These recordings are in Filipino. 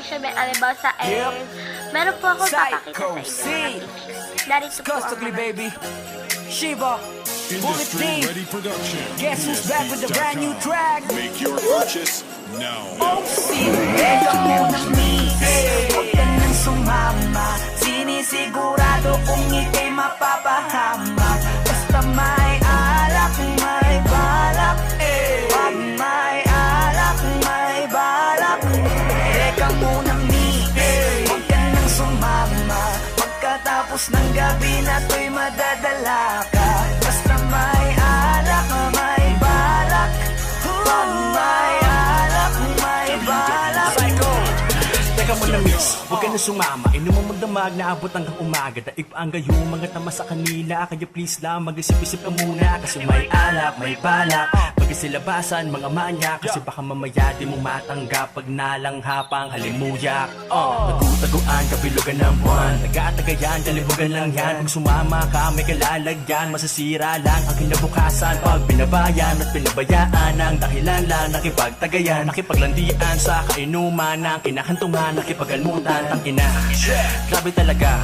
Felicia Ben Alibosa and meron po ako papakita sa inyo. Narito po ang mga. baby. Shiva, Bullet Team. Guess who's back with the brand new track? Make your purchase now. Teka muna huwag ka nang sumama. Sinisigurado kung ika'y mapapahama. Basta may alak, may balak. Pag may alak, may balak. Teka muna huwag ka nang sumama. Pagkatapos ng gabi na to'y madadala ka. Basta may alak, may balak. Pag may alak, may balak. Teka mo na miss, huwag ka na sumama. Inom mo magdamag na abot hanggang umaga. Daig pa ang gayo, mga tama sa kanila. Kaya please lang, mag-isip-isip ka muna. Kasi may alak, may balak. Pagkasilabasan, mga manya. Kasi baka mamaya di mo matanggap pag nalanghapang halimuyak. Nagutaguan, kabilugan ng buwan. Taga-tagayan, kalibugan lang yan. Kung sumama ka, may kalalagyan. Masasira lang ang kinabukasan. Pag binabayan at pinabayaan ang dahilan lang. Nakipagtagayan, nakipaglandian sa kainuman ng kinahantungan. Nakipag-almutan, tangina. Grabe talaga,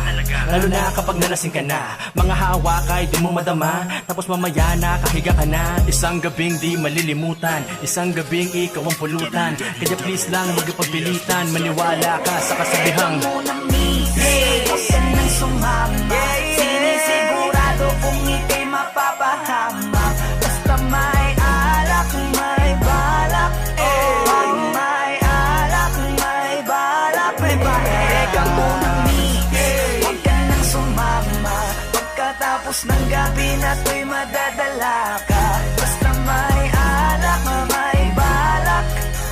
lalo na kapag nalasing ka na. Mga hawakay, di mo madama. Tapos mamaya nakahiga ka na. Isang gabing di malilimutan. Isang gabing ikaw ang pulutan. Kaya please lang, magpagpilitan. Maniwala ka sa kasabihang Huwag ka nang sumama. Sinisigurado kung ika'y mapapahama. Basta may alak, may balak. Pag may alak, may balak. Teka muna huwag ka nang sumama. Pagkatapos ng gabi na to'y madadala ka. Basta may alak, may balak.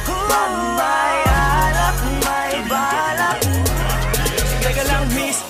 Pag may alak, may balak. Teka lang miss,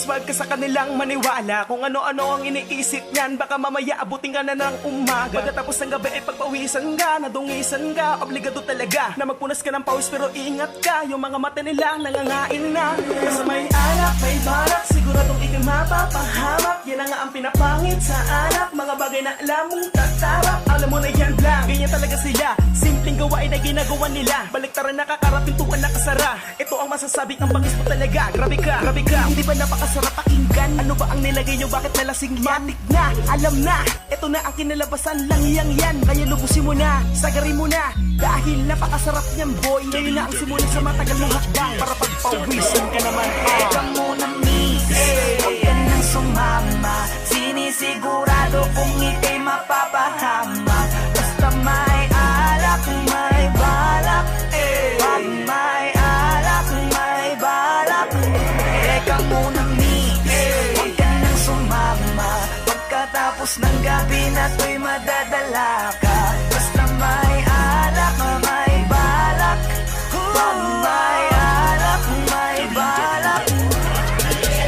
wag ka sa kanilang maniwala. Kung ano-ano ang iniisip niyan, baka mamaya abutin ka na ng umaga. Pagkatapos ng gabi ay pagpawisan ka, nadungisan ka. Obligado talaga na magpunas ka ng pawis, pero ingat ka, yung mga mata nila nangangain na. Basta may alak, may balak, siguradong ikay mapapahamak. Yan ang nga ang pinapangit sa alak, mga bagay na alam mong tatarap. Alam mo na yan lang, ganyan talaga sila. Simpleng gawain na ginagawa nila. Baliktaran nakakara, pintuan nakasara. Ito ang masasabi ng bangis mo talaga. Grabe ka, hindi ba napakasarap pakinggan? Ano ba ang nilagay nyo, bakit nalasing yan? Matik na, alam na, ito na ang kinalabasan lang yan. Kaya lubusin mo na, sagarin mo na. Dahil napakasarap niyan boy. Ngayon na ang simula sa matagal mong hakbang. Para pagpawisan ka naman. Teka muna huwag ka nang sumama. Sinisigurado kung ika'y mapapahama. Basta may alak, may balak. Pag may alak, may balak. Teka muna huwag ka nang sumama. Pagkatapos ng gabi na to'y madadala ka. Basta may alak, may balak. Pag may alak, may balak.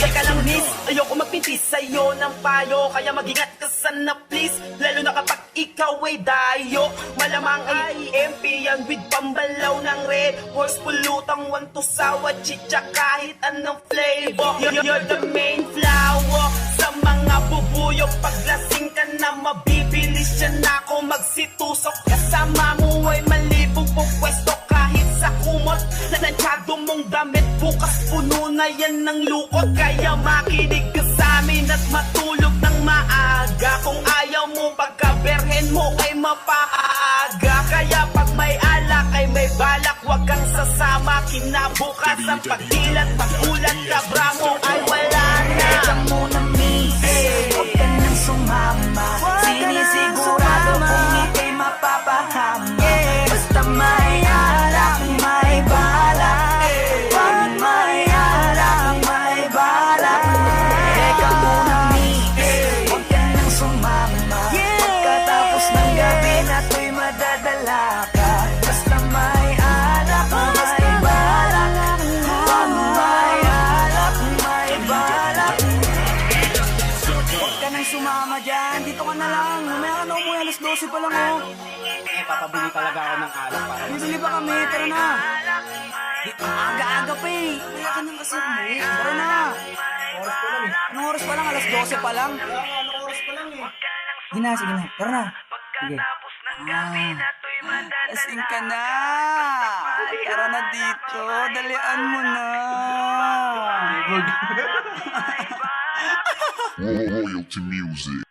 Teka lang miss, ayoko magpintis sa'yo ng payo. Kaya mag-ingat ka sana please, lalo na kapag ikaw ay dayo. Malamang ay EMP yan with pambalaw ng red horse. Pulutang want to sawa, chicha kahit anong flavor. You're the main flower sa mga bubuyo. Paglasing ka na mabibilis yan ako magsitusok. Kasama mo ay malibog po pwesto kahit sa kumot. Nanansyado mong damit bukas puno na yan ng lukot. Kaya makinig ka sa amin at matulog ng maaga. Kung ayaw mo pagkaberhen mo ay mapaaga. Kaya pag may alak ay may balak, wag kang sasama. Kinabukas ang pagdilat, pagulat, kabra mo ay wala na. Teka muna huwag ka nang sumama. Sinisigurado kung ika'y mapapahama. Basta may alak, may balak. Pag may alak, may balak. Teka muna huwag ka nang sumama. Pagkatapos ng gabi na to'y madadala ka. Basta may alak, may balak. Pag may alak, may balak. Huwag ka nang sumama dyan. Dito ka na lang. Mamaya ka na umuwi. Alas 12 pa lang oh. Papabili talaga ako ng alak para Bibili pa kami. Tara na. Aga-aga pa eh. Kaya ka nang kasi umuwi. Tara na. oras ko lang eh. Anong oras pa lang? Alas 12 pa lang. Anong oras pa lang eh. Sige na. Tara na. Sige. Pagkatapos ng gabi na to'y Lasing ka na. Tara na dito. Dalian mo na. Royalty music.